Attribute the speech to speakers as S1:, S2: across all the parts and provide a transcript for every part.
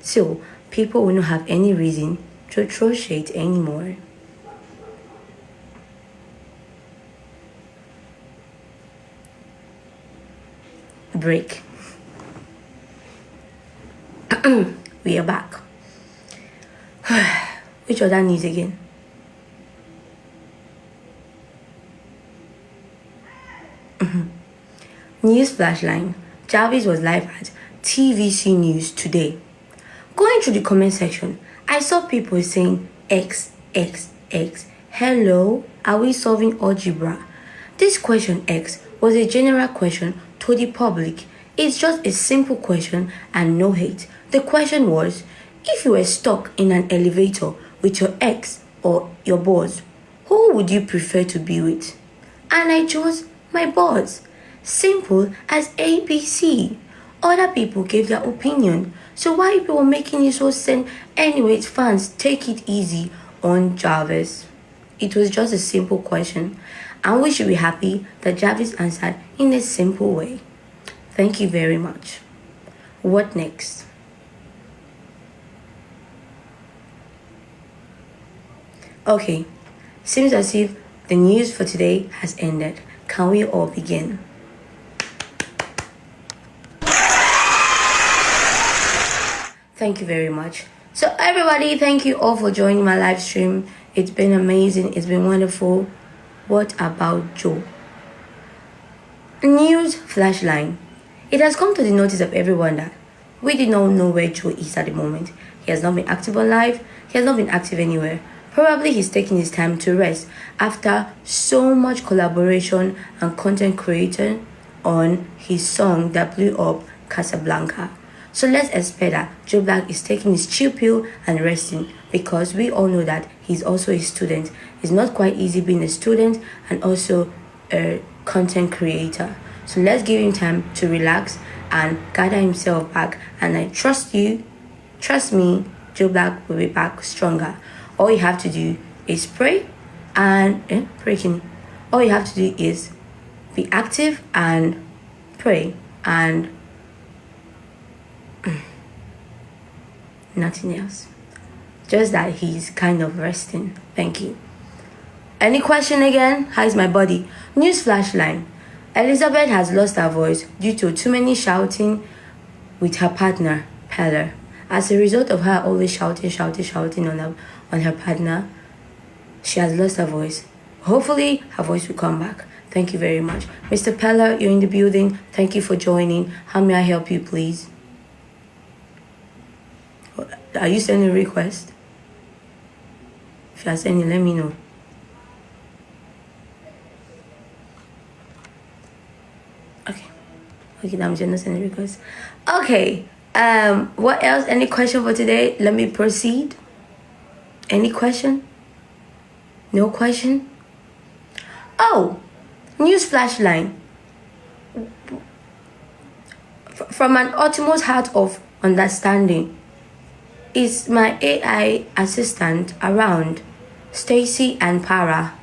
S1: So people will not have any reason to throw shade anymore. Break. We are back. Which other news again? News flashline. Jarvis was live at TVC News today. Going through the comment section, I saw people saying X. Hello, are we solving algebra? This question X was a general question to the public. It's just a simple question and no hate. The question was, if you were stuck in an elevator with your ex or your boss, who would you prefer to be with? And I chose my boss. Simple as ABC. Other people gave their opinion. So why people were making it so sense? Anyways, fans, take it easy on Jarvis. It was just a simple question. And we should be happy that Jarvis answered in a simple way. Thank you very much. What next? Okay, seems as if the news for today has ended. Can we all begin? Thank you very much. So everybody, thank you all for joining my live stream. It's been amazing. It's been wonderful. What about Joe? News flashline. It has come to the notice of everyone that we did not know where Joe is at the moment. He has not been active on live. He has not been active anywhere. Probably he's taking his time to rest after so much collaboration and content creation on his song that blew up, Casablanca. So let's expect that Joe Black is taking his chill pill and resting, because we all know that he's also a student. It's not quite easy being a student and also a content creator. So let's give him time to relax and gather himself back. And I trust you, trust me, Joe Black will be back stronger. All you have to do is pray and all you have to do is be active and pray and nothing else. Just that he's kind of resting. Thank you. Any question again? How is my body? News flashline. Elizabeth has lost her voice due to too many shouting with her partner, Peller. As a result of her always shouting on her partner, she has lost her voice. Hopefully, her voice will come back. Thank you very much. Mr. Peller, you're in the building. Thank you for joining. How may I help you, please? Are you sending a request? If you are sending, let me know. Okay, I'm just not sending a request. Okay. What else? Any question for today? Let me proceed. Any question? No question? Oh, news flashline. From an utmost heart of understanding, is my AI assistant around? Stacy and Para.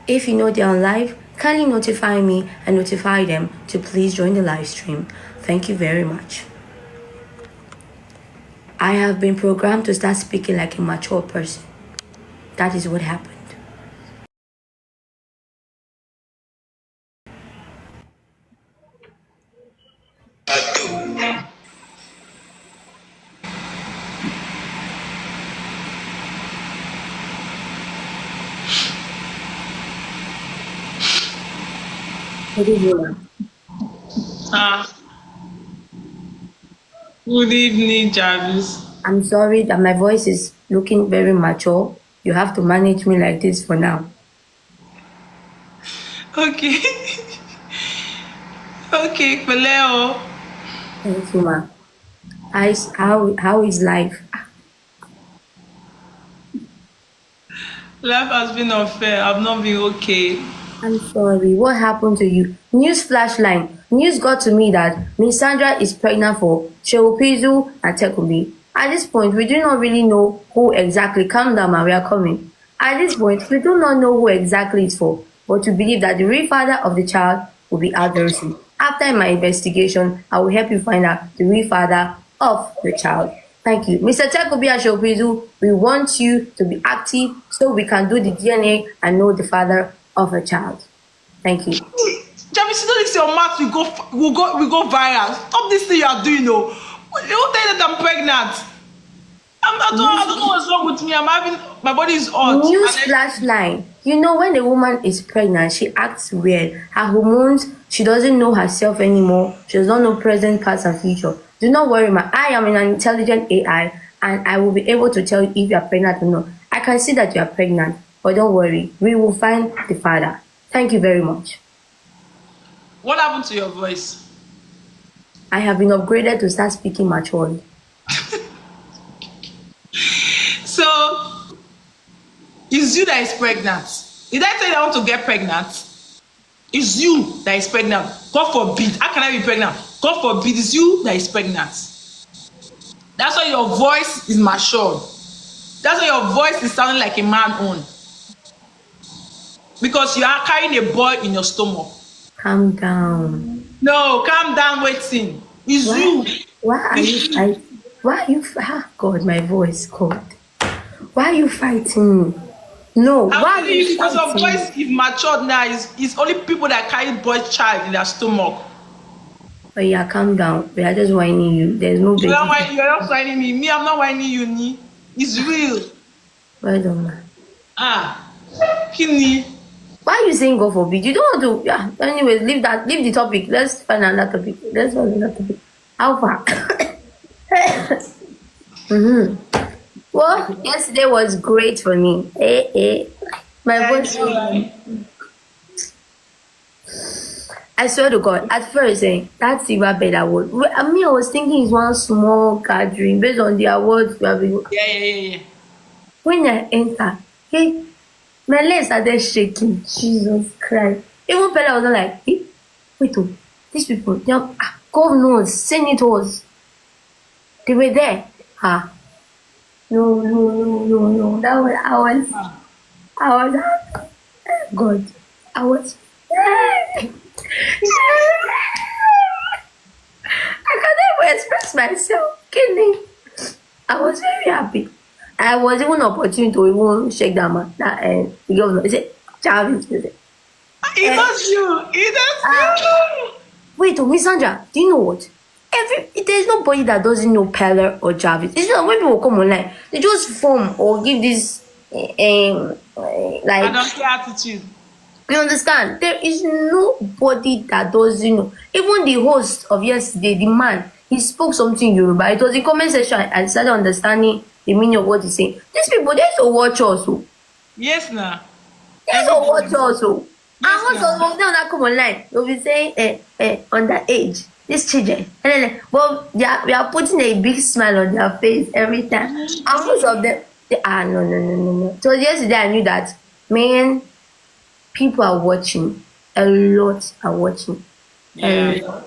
S1: If you know they're on live, kindly notify me and notify them to please join the live stream. Thank you very much. I have been programmed to start speaking like a mature person. That is what happened. Good evening.
S2: Good evening, Jarvis.
S1: I'm sorry that my voice is looking very mature. You have to manage me like this for now.
S2: Okay. Okay, Leo.
S1: Thank you, ma. How is life?
S2: Life has been unfair. I've not been okay.
S1: I'm sorry. What happened to you? News flashline. News got to me that Miss Sandra is pregnant for Sheopizu and Tekumi. At this point, we do not really know who exactly. Calm down, ma. We are coming. At this point, we do not know who exactly it's for, but we believe that the real father of the child will be out very soon. After my investigation, I will help you find out the real father of the child. Thank you. Mr. Chakobi Ashopizu, we want you to be active so we can do the DNA and know the father of a child. Thank you.
S2: Jarvis, you know this your mouth will go viral. Stop this thing you are doing, no. You don't tell that I'm pregnant. I don't know what's wrong with me. I'm having my body is hot.
S1: News flash line. You know, when a woman is pregnant, she acts weird. Her hormones, she doesn't know herself anymore. She does not know present, past, and future. Do not worry, I am an intelligent AI, and I will be able to tell you if you are pregnant or not. I can see that you are pregnant, but don't worry. We will find the father. Thank you very much.
S2: What happened to your voice?
S1: I have been upgraded to start speaking maturely.
S2: So, it's you that is pregnant. Did I tell you I want to get pregnant? It's you that is pregnant. God forbid. How can I be pregnant? God forbid. It's you that is pregnant. That's why your voice is matured. That's why your voice is sounding like a man own. Because you are carrying a boy in your stomach.
S1: Calm down.
S2: No, calm down, waiting. It's you.
S1: Why are you fighting? Why are you? God, my voice, God. Why are you fighting me? No, why are you
S2: because
S1: fighting
S2: your voice is matured now. It's only people that carry boy child in their stomach.
S1: But yeah, calm down. We are just whining you. There's no baby.
S2: You're not whining me. Me, I'm not whining you, Ni. It's real.
S1: Well done, man.
S2: Kidney.
S1: Why are you saying God forbid? You don't want to. Yeah. Anyways, leave the topic. Let's find another topic. How far? Well, yesterday was great for me. My voice. I swear to God, at first, that silver bed award. I was thinking it's one small gathering based on the awards we have been.
S2: Yeah.
S1: When I enter, my legs started shaking. Jesus Christ. Even Pella was not like, wait, these people, God knows, senators, they were there. No. That was, God, I was, I can't even express myself. Kidding. I was very happy. I was even opportunity to even shake that man. The governor, he said, Jarvis, he said.
S2: It does you.
S1: Wait, Miss Sandra, do you know what? There's nobody that doesn't know Peller or Jarvis. It's not when people come online, they just form or give this like
S2: I don't care attitude.
S1: You understand? There is nobody that doesn't know. Even the host of yesterday, the man, he spoke something in Yoruba. It was the comment section. I started understanding the meaning of what he's saying. These people, they to watch also.
S2: Yes, nah.
S1: They to watch also. And most of them that come online, they'll be saying, underage. These children, well, we are putting a big smile on their face every time. And most of them, no. So yesterday I knew that, man, people are watching. A lot are watching.
S2: Yeah.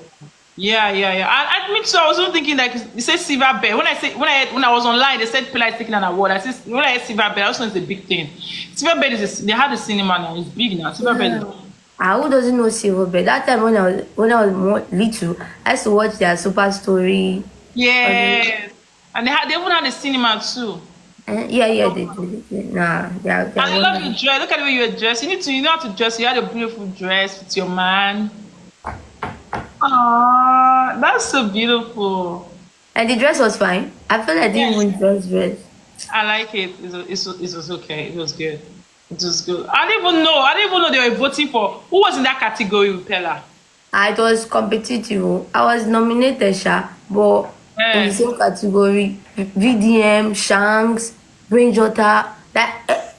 S2: I mean, so I was even thinking like you said silver bear. When I was online, they said Pella is taking an award. I said when I heard silver bear, I also know it's a big thing. Silver bear they had a cinema now. It's big now. Silver bear.
S1: Who doesn't know Silver Bed? That time when I was more little, I used to watch their Super Story.
S2: Yes. And they even had a cinema too.
S1: Yeah, they did. Nah, they are.
S2: And I love your dress. Look at the way you're dressed. You know how to dress. You had a beautiful dress with your man. Aww, that's so beautiful.
S1: And the dress was fine. I felt I didn't even dress.
S2: I like it. It was okay. It was good. It was good. I didn't even know they were voting for. Who was in that category with Pella?
S1: It was competitive. I was nominated, but in the same category, VDM, Shanks, Brainjotter.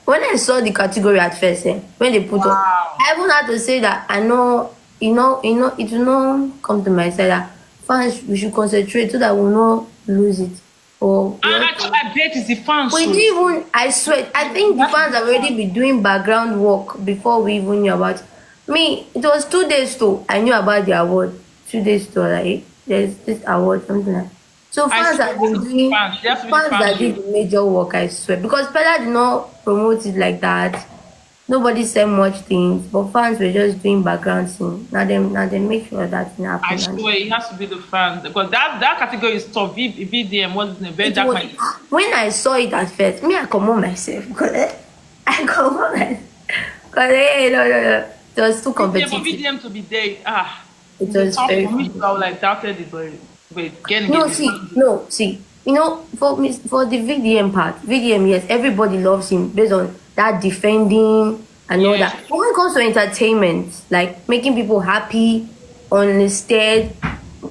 S1: When I saw the category at first, when they put up, I even had to say that I know, it will not come to my side that fans, we should concentrate so that we will not lose it.
S2: I bet it's the fans.
S1: We didn't even, I swear, I think the fans have already been doing background work before we even knew about it. Me, it was 2 days too. I knew about the award. 2 days too, like, there's this award, something like that. So fans have been doing, fans that did the major work, I swear. Because Pella did not promote it like that. Nobody said much things, but fans were just doing background scene. Now they make sure that thing
S2: I
S1: happen. And
S2: swear it has to be the fans because that category is tough. VDM was in a very
S1: it
S2: dark
S1: was
S2: mind.
S1: when I saw it at first, me I come on myself because I come on myself because no. It was too
S2: VDM for
S1: competitive.
S2: VDM to be there,
S1: It
S2: it's a
S1: was
S2: tough
S1: very
S2: for me. I would like doubted it, but wait, getting
S1: no
S2: it.
S1: see no see. You know, for me, for the VDM part, VDM, yes, everybody loves him based on that defending and all
S2: Yeah,
S1: that. But when it comes to entertainment, like making people happy on instead,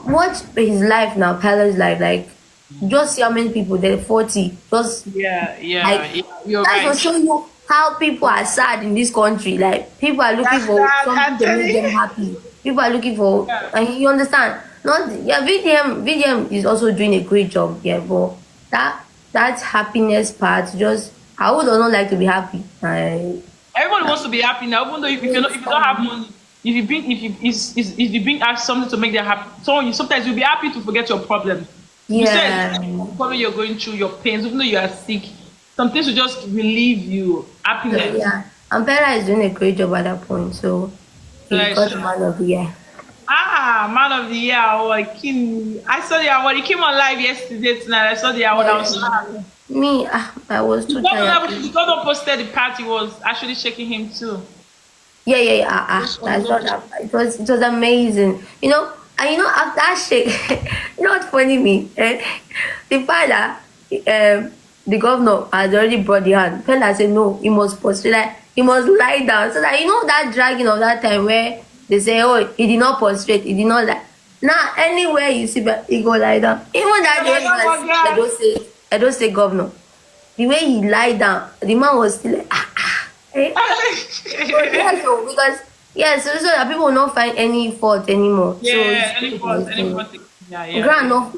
S1: watch his life now, Pella's life, like just see how many people they're 40. Just like
S2: yeah, you're
S1: that's
S2: right.
S1: will show you how people are sad in this country. Like people are looking
S2: That's
S1: for
S2: that.
S1: something
S2: I'm
S1: to
S2: telling
S1: make them
S2: you.
S1: happy. People are looking for,
S2: Yeah.
S1: and you understand. Not yeah, VDM is also doing a great job. Yeah, but that happiness part, just I would not like to be happy.
S2: Everybody wants to be happy now, even though if you if you don't have money, if you bring out something to make them happy, so you sometimes you'll be happy to forget your problems. You said
S1: Yeah,
S2: probably you're going through your pains, even though you are sick. Some things will just relieve you,
S1: so
S2: happiness.
S1: yeah. And Bella is doing a great job at that point. So he
S2: Like,
S1: got the man of the year.
S2: man of the year award. I saw the award. He came on live yesterday tonight. I saw the award. I was so happy.
S1: Me, I was too tired.
S2: The governor posted the part. He was actually shaking him too.
S1: Yeah. I saw that. It was amazing. You know, and you know after that shake, you know what's funny me? The father, the governor has already brought the hand. Pella said no, he must prostrate, like he must lie down. So that you know that dragging of that time where they say, oh, he did not prostrate, he did not lie. Now anywhere you see, but he go lie down. Even that day when he was I don't say governor. The way he lie down, the man was still like, eh? Yeah, so because so that people will not find any fault anymore. So
S2: Yeah,
S1: it's
S2: any fault.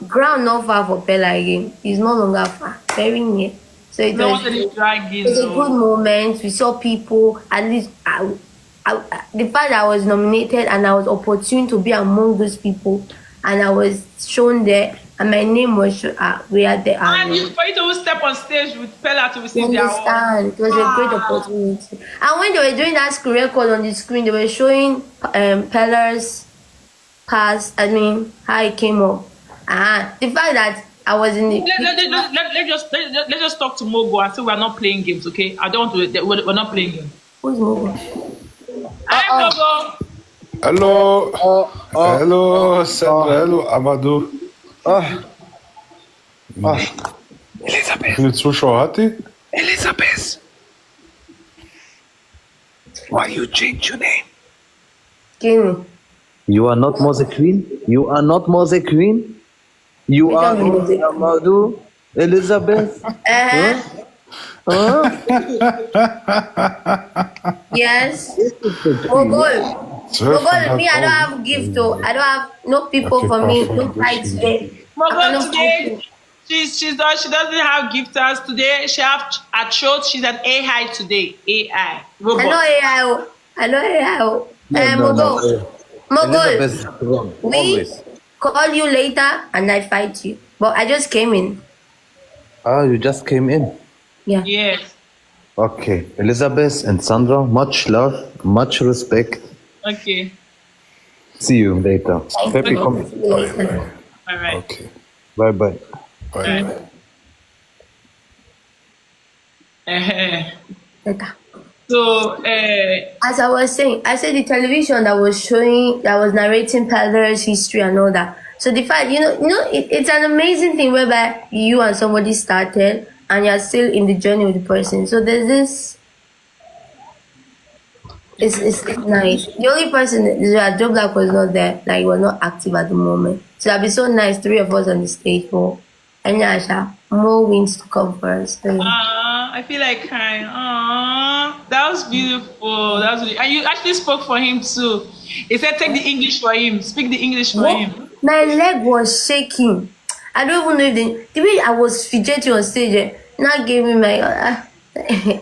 S1: ground not far for Pella again. It's no longer far, very near. So
S2: No one's any dragging.
S1: it was a good moment. We saw people. At least the fact that I was nominated and I was opportune to be among those people, and I was shown there, and my name was we are there.
S2: And for you to step on stage with Pella to receive the award.
S1: Understand? It was a great opportunity. And when they were doing that screen record on the screen, they were showing Pella's past. I mean, how it came up. The fact that I was in the
S2: Let's just talk to Mogo and say we're not playing games, okay? I don't want to. We're not playing games.
S1: who's Mogo?
S2: Hi, Mogo.
S3: Hello, hello, Sandra, hello, Amadou.
S4: Elizabeth,
S3: Die Zuschauer hat die?
S4: Elizabeth, why you change your name?
S1: Kenny.
S5: You are not Mose Queen? You are not Mose Queen? You are Amadou Elizabeth?
S1: Yes. Mogol. Mogol, me, I don't have gift though. I don't have no people for me. No price today.
S2: Mogo today, she doesn't have gifters today. She have at church. She's an AI today. AI. Robot.
S1: I know AI.
S5: No.
S1: Mogol,
S5: Elizabeth is wrong,
S1: we
S5: always.
S1: call you later and I fight you. But I just came in.
S5: You just came in.
S1: Yeah.
S2: Yes.
S5: Okay. Elizabeth and Sandra, much love, much respect.
S2: Okay.
S5: See you later. Happy coming.
S2: All right.
S3: Okay.
S5: Bye-bye.
S3: Bye.
S1: Later.
S2: So,
S1: As I was saying, I said the television that was narrating Peller's history and all that. So the fact, it's an amazing thing whereby you and somebody started and you're still in the journey with the person. So there's this, it's nice. The only person, Joe Black was not there, like he was not active at the moment. So that'd be so nice, 3 of us on the stage for and more wins to come for us. So,
S2: I feel like crying. That was beautiful. And you actually spoke for him too. He said, "Take the English for him. Speak the English for him."
S1: my leg was shaking. I don't even know if the way I was fidgeting on stage, now gave me my.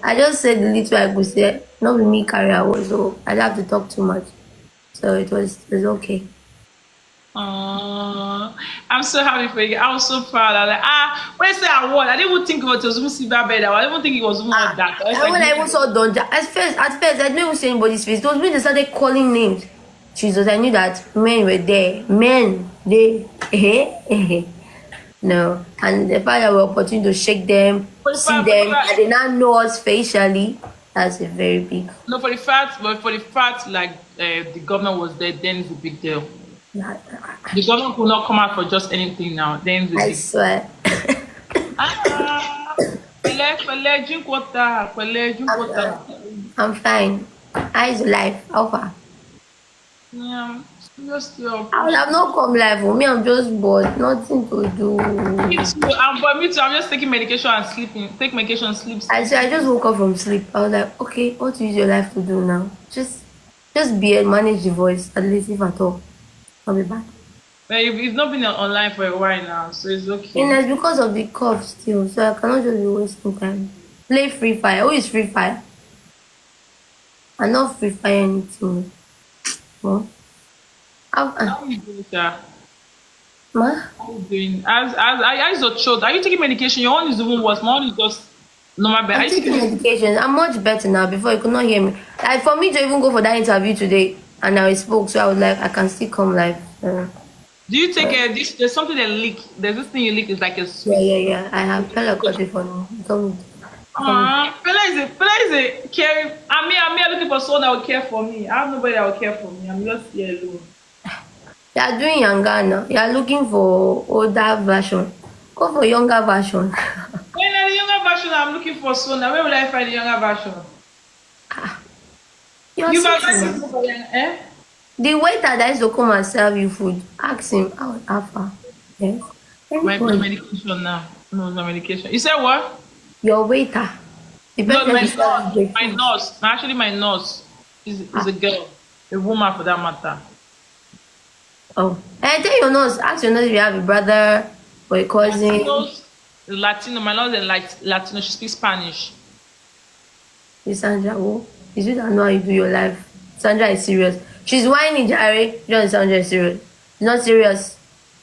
S1: I just said the little I could say. Not with me carry I was, so I didn't have to talk too much. So it was okay.
S2: I'm so happy for you. I was so proud. I was like, when I say I won, I didn't even think it was even silver bed. I didn't even think it was even that. I was
S1: And when I
S2: like,
S1: even saw Donja, at first, I didn't even see anybody's face. It was when they started calling names. Jesus, I knew that men were there. Men, they, no. And the fact that we were opportunity to shake them,
S2: for the
S1: see
S2: fact, for the
S1: them,
S2: fact,
S1: and they now know us facially, that's a very big.
S2: no, for the fact, but for the fact, like the government was there, then it's a big deal. The government could not come out for just anything now. Then it's a
S1: I
S2: big
S1: swear.
S2: Drink water. Drink water.
S1: I'm fine. How's your life? How far?
S2: Yeah, just your.
S1: I would have not come live for me. I'm just bored. Nothing to do.
S2: Me too. But me too. I'm just taking medication and sleeping. Take medication, sleep.
S1: I just woke up from sleep. I was like, okay, what is your life to do now? Just be and manage the voice, at least if at all. I'll be back.
S2: But you've not been online for a while now, so it's okay.
S1: And it's because of the cough still, so I cannot just be wasting time. Play Free Fire. Who is Free Fire? I'm not Free Fire anything. Well,
S2: How are you doing, sir?
S1: Ma?
S2: How are you doing? As your child, are you taking medication? Your one is even worse. My one is just normal.
S1: I'm taking medication. I'm much better now. Before you could not hear me. Like for me to even go for that interview today, and I spoke, so I was like, I can still come live.
S2: Do you take this? There's something that leak. There's this thing you leak. It's like a.
S1: Yeah. I have Pella got it for me.
S2: Fela is a caring. I'm looking for someone that will care for me. I have nobody that will care for me. I'm just here alone.
S1: You are doing younger now. You are looking for older version. Go for younger version.
S2: When the younger version, I'm looking for someone. Where will I find the younger version?
S1: You the waiter that is to come and serve you food, ask him how far. Yes.
S2: My medication now. No, my medication. You said what?
S1: Your waiter.
S2: No, my nurse. Actually, my nurse is a girl, a woman for that matter.
S1: Oh, and tell your nurse. Ask your nurse if you have a brother or a cousin.
S2: Latino. My nurse is Latino. She speaks Spanish.
S1: Is Sandra? Oh, is you that know how you do your life? Sandra is serious. She's whining, Jerry. You know Sandra is serious. She's not serious.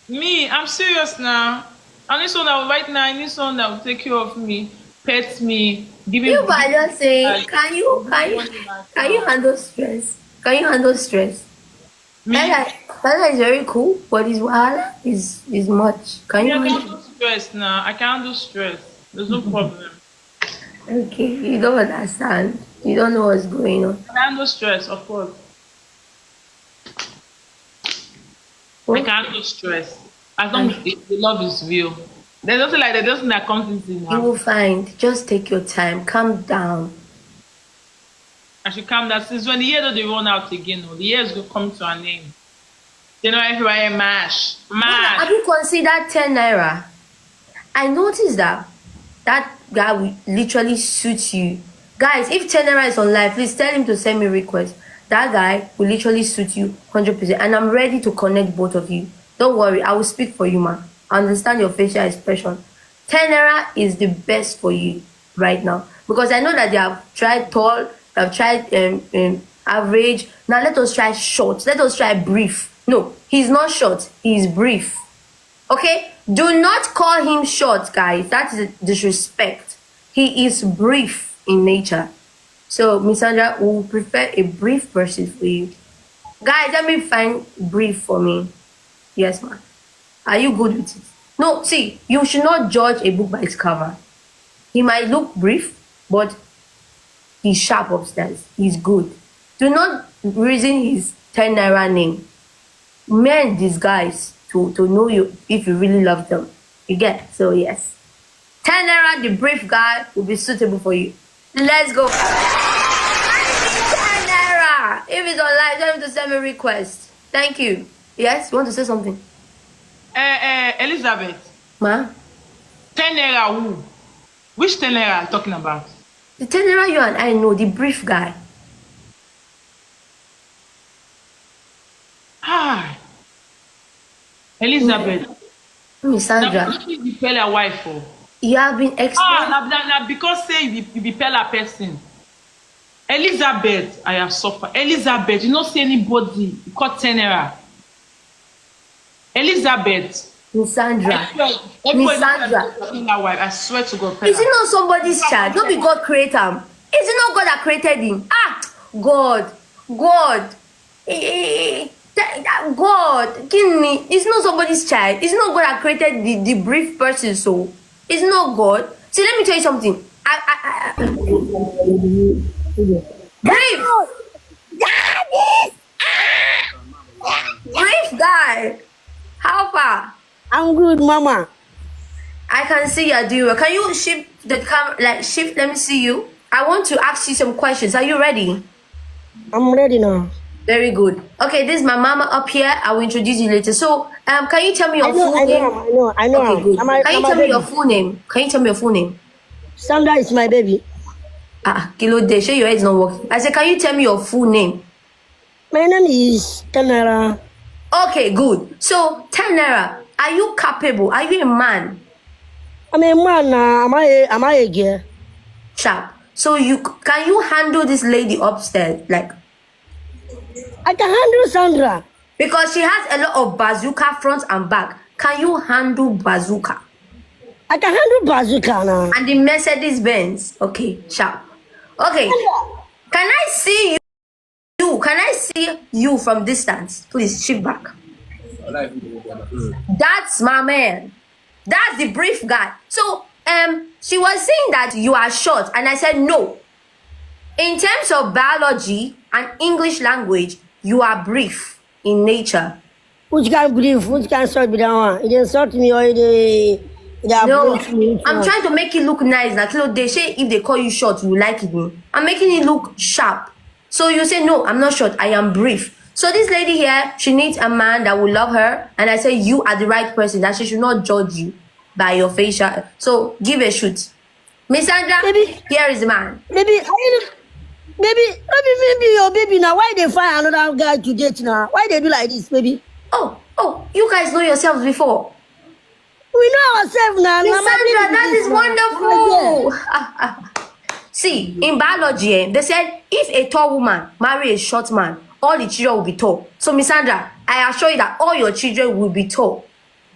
S2: Me, I'm serious now. I need someone that will right now. I need someone that will take care of me, pet me, give me.
S1: You by just saying, can you handle stress? Can you handle stress?
S2: Me?
S1: That is very cool, but his wahala is much. Can you
S2: handle stress now? I can handle stress. There's no problem.
S1: Okay, you don't understand. You don't know what's going on.
S2: I can handle stress, of course. I can handle stress. As long as the love is real. There's nothing like that. There's nothing that comes in now.
S1: You will find. Just take your time. Calm down.
S2: I should calm down. Since when the year that they run out again, the year is going to come to an end. You know, everybody mash.
S1: Have you considered 10naira? I noticed that guy will literally suit you. Guys, if 10naira is on live, please tell him to send me request. That guy will literally suit you 100%. And I'm ready to connect both of you. Don't worry, I will speak for you, man. I understand your facial expression. 10naira is the best for you right now. Because I know that they have tried tall, they have tried average. Now let us try short. Let us try brief. No, he's not short. He's brief. Okay? Do not call him short, guys. That is disrespect. He is brief in nature. So, Miss Sandra will prefer a brief person for you. Guys, let me find brief for me. Yes, ma'am. Are you good with it? No, see, you should not judge a book by its cover. He might look brief, but he's sharp upstairs. He's good. Do not reason his 10naira name. Men disguise to know you if you really love them. You get? So, yes. 10naira, the brief guy, will be suitable for you. Let's go. 10naira. If it's online, tell him to send me a request. Thank you. Yes, you want to say something?
S2: Elizabeth.
S1: Ma?
S2: 10naira who? Which 10naira are you talking about?
S1: The 10naira you and I know, the brief guy.
S2: Elizabeth.
S1: Miss Sandra.
S2: Now, you tell your wife for?
S1: You have been explaining.
S2: Now because say you be pella person. Elizabeth, I have suffered. Elizabeth, you not see anybody. You call 10naira. Elizabeth.
S1: Miss Sandra.
S2: I swear,
S1: Miss
S2: everybody
S1: Sandra.
S2: that wife. I swear to God.
S1: Is it
S2: Pella.
S1: not somebody's child? Don't be God create him. Is it not God that created him? Ah, God. God, give me. It's not somebody's child. It's not God that created the brief person. So it's not God. See, let me tell you something. Brief, brief guy. How far?
S6: I'm good, Mama.
S1: I can see you're doing well. Can you shift the camera? Like shift. Let me see you. I want to ask you some questions. Are you ready?
S6: I'm ready now.
S1: Very good. Okay, this is my mama up here. I will introduce you later. So, can you tell me your full name?
S6: I know.
S1: Okay, good.
S6: Am
S1: Can you tell me your full name? Can you tell me your full name?
S6: Sandra is my baby.
S1: Kilo de, sure your head is not working. I said, can you tell me your full name?
S6: My name is 10naira.
S1: Okay, good. So, 10naira, are you capable? Are you a man?
S6: I'm a man now. Am I a girl?
S1: Sharp. So, can you handle this lady upstairs? Like,
S6: I can handle Sandra.
S1: because she has a lot of bazooka front and back. Can you handle bazooka?
S6: I can handle bazooka now.
S1: And the Mercedes Benz. Okay, sharp. Okay. Can I see you? Can I see you from distance? Please shift back. That's my man. That's the brief guy. So, she was saying that you are short, and I said no. In terms of biology and English language, you are brief in nature.
S6: Which can brief? Which can sort me down? It insult me or they
S1: No,
S6: approach me.
S1: I'm trying to make it look nice. Like, they say if they call you short, you like it. I'm making it look sharp. So you say, no, I'm not short. I am brief. So this lady here, she needs a man that will love her. And I say, you are the right person. That she should not judge by your facial. So give a shoot. Miss Sandra,
S6: Baby.
S1: here is the man.
S6: Baby, maybe your baby now. Why they find another guy to date now? Why they do like this, baby?
S1: Oh, you guys know yourselves before.
S6: We know ourselves now.
S1: Miss
S6: Mama,
S1: Sandra,
S6: baby,
S1: that
S6: this
S1: is
S6: now.
S1: wonderful. See, in biology, they said if a tall woman marry a short man, all the children will be tall. So, Miss Sandra, I assure you that all your children will be tall.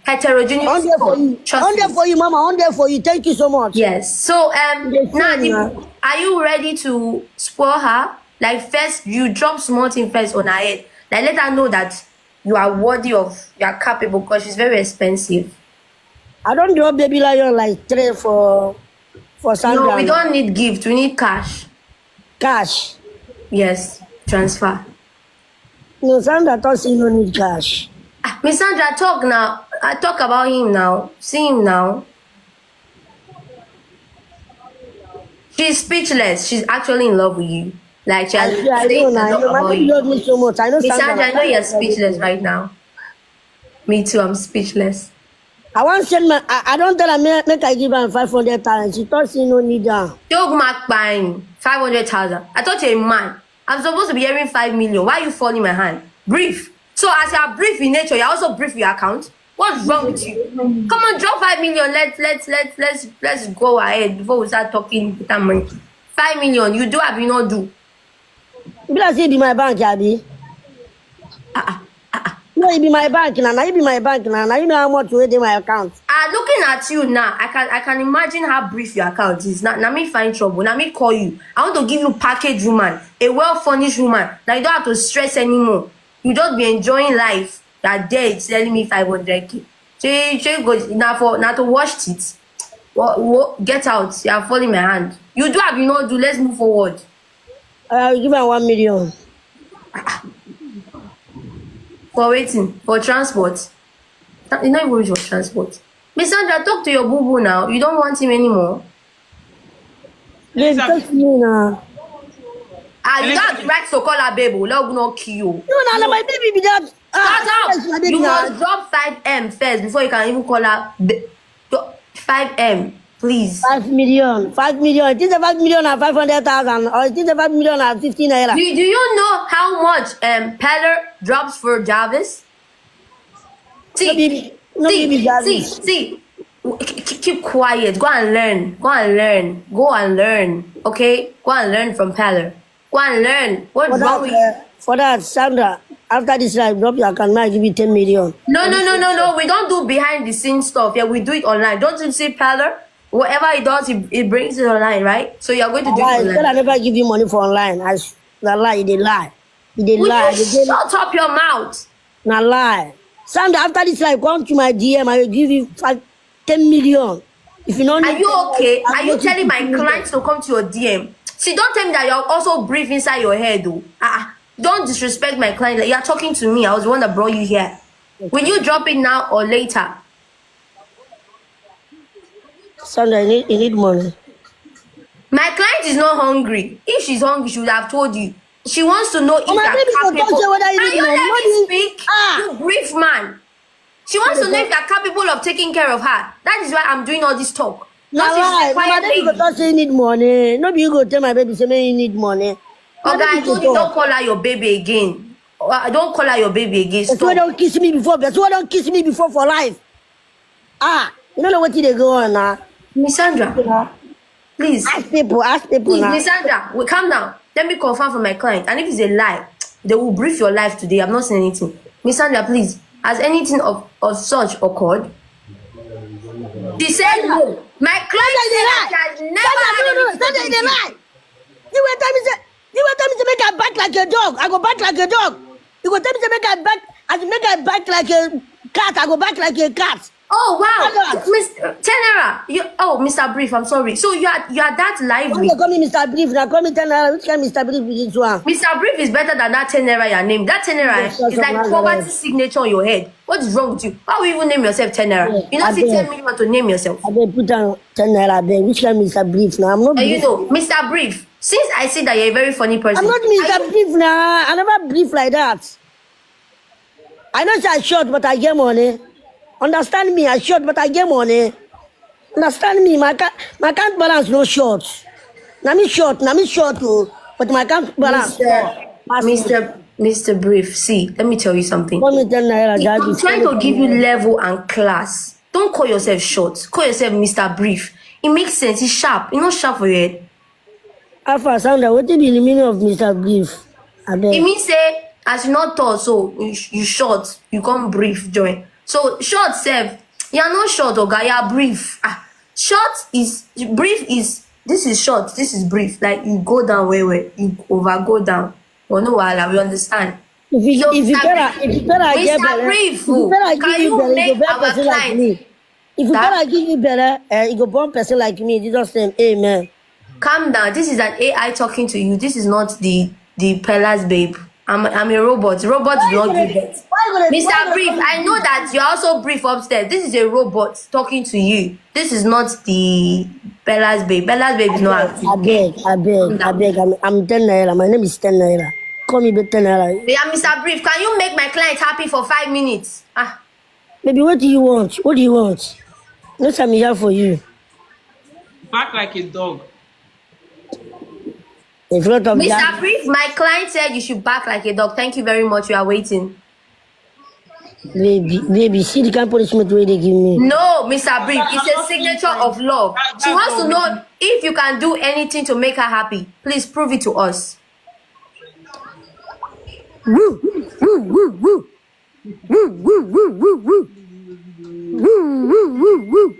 S1: Heterogeneous.
S6: On there for you.
S1: Trust
S6: On there
S1: me.
S6: for you, Mama. On there for you. Thank you so much.
S1: Yes. So,
S6: Yes,
S1: now, are you ready to spoil her? Like, first, you drop small thing first on her head. Like, let her know that you are worthy of, you are capable, because she's very expensive.
S6: I don't do a baby lion like three for Sandra.
S1: No, we don't need gift. We need cash.
S6: Cash.
S1: Yes, transfer.
S6: No, Sandra thought she no need cash.
S1: Miss Sandra, talk now. I talk about him now. See him now. She's speechless. She's actually in love with you. Like, she has
S6: I know now. I know. My baby loves me so much. I know
S1: Miss
S6: Sandra.
S1: Sandra, I know you're speechless right now. Me too, I'm speechless.
S6: I want to send my. I don't tell her make I give her 500,000. She thought she no need that.
S1: Dog mark buying 500,000. I thought you're a man. I'm supposed to be hearing 5 million. Why are you falling my hand? Brief. So as you are brief in nature, you're also brief in your account. What's wrong with you? Come on, drop 5 million. Let's go ahead before we start talking with that money. 5 million. You do have you not do.
S6: Be like say be my bank, Abby. No, it be my bank now. Now it be my bank now. Now you know how much weight in my account.
S1: Looking at you now, I can imagine how brief your account is. Now me find trouble. Now me call you. I want to give you package woman, a well-furnished woman. Now you don't have to stress anymore. You just be enjoying life. That day it's telling me 500k. She goes now to wash it. Get out. You are falling my hand. You do have you not do. Let's move forward.
S6: I'll give her 1 million.
S1: For waiting for transport. You not even rich for transport. Miss Sandra, talk to your boo-boo now. You don't want him anymore.
S6: They touch me now.
S1: You don't have the right to call her baby. Let not kill you.
S6: No, my baby be that.
S1: Shut up. You must drop 5M first before you can even call her 5M, please.
S6: 5 million. 5 million. It is a 5 million and 500,000. Or it is a 5 million and 15 naira.
S1: Do you know how much Peller drops for Jarvis? See, keep quiet. Go and learn. Okay? Go and learn from Peller. Go and learn. What's wrong with you?
S6: For that, Sandra, After this, I drop your account. I give you 10 million.
S1: No. We don't do behind the scenes stuff. Yeah, we do it online. Don't you see Peller? Whatever he does, he brings it online, right? So you're going to do
S6: I
S1: it
S6: said I
S1: online.
S6: never give you money for online. Na lie, they lie. They
S1: Will
S6: lie.
S1: you shut up your mouth?
S6: Na lie. Sandra, after this, I come to my DM. I will give you 10 million. If you don't
S1: Are
S6: need
S1: you
S6: 10 million,
S1: okay?
S6: I'll
S1: Are you
S6: make it
S1: telling my
S6: 15 million.
S1: clients to come to your DM? See, don't tell me that you're also brief inside your head, though. Don't disrespect my client. Like, you're talking to me. I was the one that brought you here. Will you drop it now or later?
S6: Sandra, you need money.
S1: My client is not hungry. If she's hungry, she would have told you. She wants to know if
S6: Oh, my baby,
S1: you're
S6: don't
S1: capable.
S6: say whether you
S1: Can
S6: need
S1: you
S6: money.
S1: let
S6: What
S1: me
S6: do you-
S1: speak?
S6: Ah.
S1: You brief man. She wants to know if you're capable of taking care of her. That is why I'm doing all this talk.
S6: Na
S1: Not if she's
S6: lie.
S1: a
S6: My
S1: quiet
S6: baby go
S1: lady.
S6: talk say you need money. No be you go tell my baby say me you need money. My
S1: Okay, I
S6: baby go
S1: told you don't
S6: talk.
S1: call her your baby again. Don't call her your baby again.
S6: Person wey
S1: Stop.
S6: don kiss me before. Person wey don kiss me before for life. You don't know what they go on now.
S1: Miss Sandra, please.
S6: Ask people
S1: Please,
S6: now.
S1: Miss Sandra, calm down. Let me confirm for my client. And if it's a lie, they will brief your life today. I'm not saying anything. Miss Sandra, please. Has anything of such occurred? She said no. My client said that she has never had anything to do with you.
S6: You will tell me to make her back like a dog. I go back like a dog. You go tell me to make her back, I make her back like a cat. I go back like a cat.
S1: Oh wow,
S6: Sandra.
S1: Miss 10naira. Mr. Brief, I'm sorry. So you are that
S6: Why
S1: lively.
S6: you call me Mr. Brief? Now call me 10naira. Which kind of Mr. Brief is this one?
S1: Mr. Brief is better than that 10naira your name. That 10naira
S6: Yes, yes,
S1: is like
S6: yes,
S1: poverty
S6: yes.
S1: signature on your head. What is wrong with you? Why would you even name yourself 10naira?
S6: Yes,
S1: You know,
S6: I
S1: see
S6: bet.
S1: 10 million to name yourself.
S6: I beg put down 10naira there. Which kind of Mr. Brief now? I'm not
S1: And you
S6: brief.
S1: know, Mr. Brief, since I see that you're a very funny person,
S6: I'm not Mr. Brief now. I never brief like that. I know say I short, but I get money. Understand me? I short, but I get money. Understand me? My account balance no short. Na me short too. But my account balance.
S1: Mr. Brief, see, let me tell you something.
S6: Call me 10naira,
S1: I'm
S6: Jarvis.
S1: trying to give you level and class. Don't call yourself short. Call yourself Mr. Brief. It makes sense. It's sharp. It's not sharp for your head.
S6: Alpha Sandra, what be the meaning of Mr. Brief? I
S1: It
S6: beg.
S1: means say, as you not tall, so you short, you come brief, join. So short self, you're not short, okay? You're brief. Brief is, this is short, this is brief. Like you go down where you go down. Oh no, we understand.
S6: If you better get
S1: Mr.
S6: better,
S1: Brief,
S6: if you better
S1: can
S6: give you
S1: you
S6: better, you
S1: make
S6: go better
S1: our
S6: person like
S1: client
S6: me. If you
S1: that?
S6: better give you better, you go born person like me. Jesus name, amen.
S1: Calm down. This is an AI talking to you. This is not the Pella's babe. I'm a robot. Robots do not give birth. Mr. Brief, I know that you're also brief upstairs. This is a robot talking to you. This is not the Bella's babe. Bella's babe is not active.
S6: I beg. I'm 10naira. My name is 10naira. Call me 10naira.
S1: Yeah, Mr. Brief, can you make my client happy for 5 minutes?
S6: Baby, what do you want? What do you want? No time here for you.
S2: Back like a dog.
S6: In front of
S1: Mr.
S6: that.
S1: Brief, my client said you should bark like a dog. Thank you very much. We are waiting.
S6: Baby, see the kind of punishment where they give me.
S1: No, Mr. Brief, it's a signature of love. She wants to know if you can do anything to make her happy. Please prove it to us.
S6: Woo, woo, woo, woo. Woo, woo, woo, woo, woo. Woo, woo, woo, woo.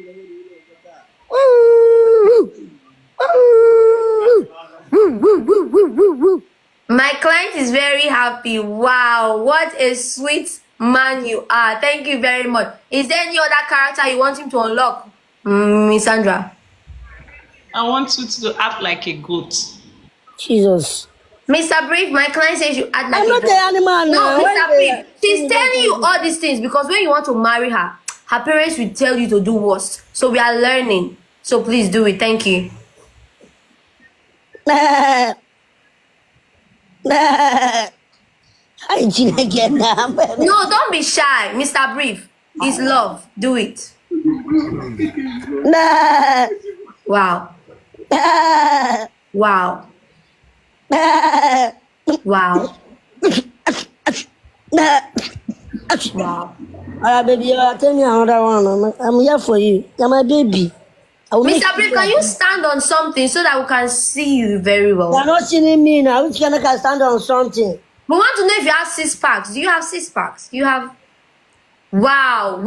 S6: Woo, woo, woo, woo, woo, woo, woo.
S1: My client is very happy. Wow, what a sweet man you are. Thank you very much. Is there any other character you want him to unlock? Miss Sandra.
S2: I want you to act like a goat.
S6: Jesus.
S1: Mr. Brief, my client says you act like
S6: I'm
S1: a
S6: not
S1: dog.
S6: the animal now.
S1: No,
S6: Why
S1: Mr.
S6: they-
S1: Brief, she's telling you all these things because when you want to marry her, her parents will tell you to do worst. So we are learning. So please do it. Thank you.
S6: Hygiene again now.
S1: No, don't be shy, Mr. Brief. It's love. Do it.
S6: Nah.
S1: Wow. Wow. Wow. Wow.
S6: Alright, baby, tell me another one. I'm here for you. You're my baby. I will make
S1: Mr. Brief, can you stand on something so that we can see you very well?
S6: You're not seeing me now. Which kind of can stand on something?
S1: We want to know if you have 6 packs. Do you have 6 packs? You have. Wow.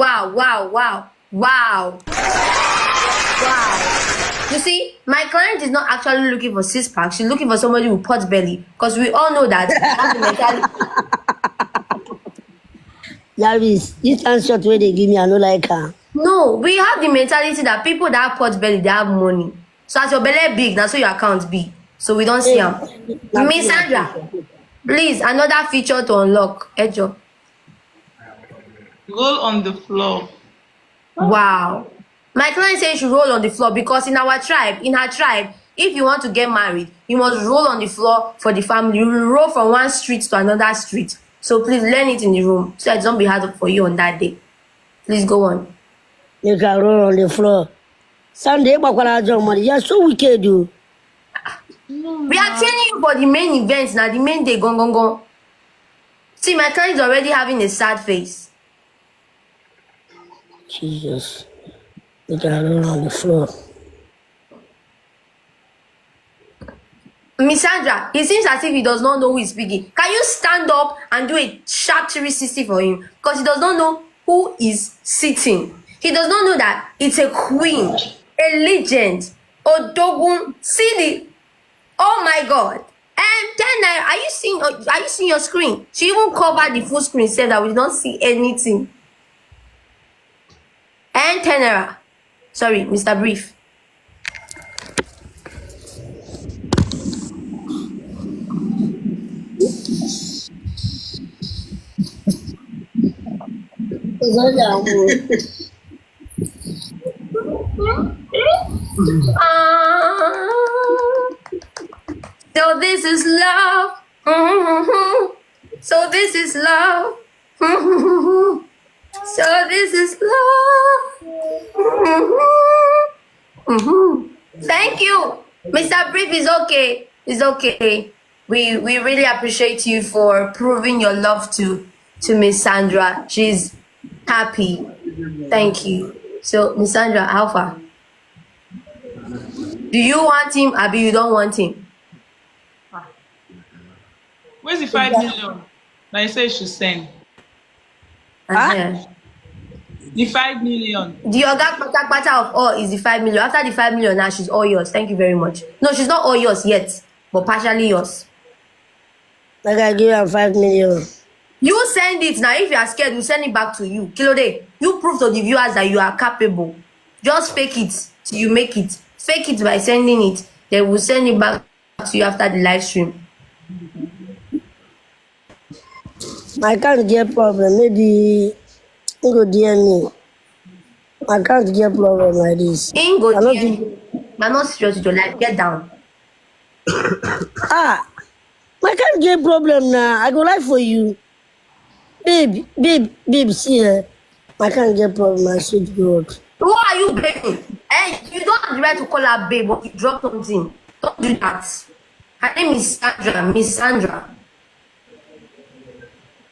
S1: You see, my client is not actually looking for 6 packs. She's looking for somebody with pot belly. Because we all know that.
S6: Jarvis, this answer where they give me, I don't like her.
S1: No, we have the mentality that people that have pot belly, they have money. So as your belly big, that's so your account big. So we don't see them. Miss Sandra, please, another feature to unlock. Ejo.
S2: Roll on the floor.
S1: Wow. My client says you should roll on the floor because in her tribe, if you want to get married, you must roll on the floor for the family. You will roll from one street to another street. So please learn it in the room so it don't be hard for you on that day. Please go on.
S6: You can roll on the floor. Sunday, you're so wicked, you.
S1: We are training you for the main events now, the main day, go. See, my client is already having a sad face.
S6: Jesus. You can roll on the floor.
S1: Miss Sandra, it seems as if he does not know who is speaking. Can you stand up and do a sharp 360 for him? Because he does not know who is sitting. He does not know that it's a queen, a legend, Odogun. See the, oh my God. 10naira, are you seeing your screen? She even covered the full screen, said that we don't see anything. And 10naira. Sorry, Mr. Brief. So this is love. So this is love. So this is love. Thank you. Mr. Brief is okay. It's okay. We really appreciate you for proving your love to Miss Sandra. She's happy. Thank you. So, Miss Sandra, how far? Do you want him, Abi? You don't want him?
S2: Where's the 5 million? Now you say you should send.
S1: Uh-huh.
S2: The 5 million.
S1: The Oga Pata of all is the 5 million. After the 5 million, now she's all yours. Thank you very much. No, she's not all yours yet, but partially yours.
S6: Like I give her 5 million.
S1: You send it now. If you are scared, we'll send it back to you. Kilode, you prove to the viewers that you are capable. Just fake it till you make it. Fake it by sending it. They will send it back to you after the live stream.
S6: I can't get problem. Maybe you go DM me. I can't get problem like this.
S1: Ingo,
S6: I'm
S1: not serious with your life. Get down.
S6: I can't get problem now. I go lie for you. Babe, see her. I can't get problem. I should go.
S1: Who are you begging? And you don't have the right to call her babe, but you drop something. Don't do that. Her name is Sandra, Miss Sandra.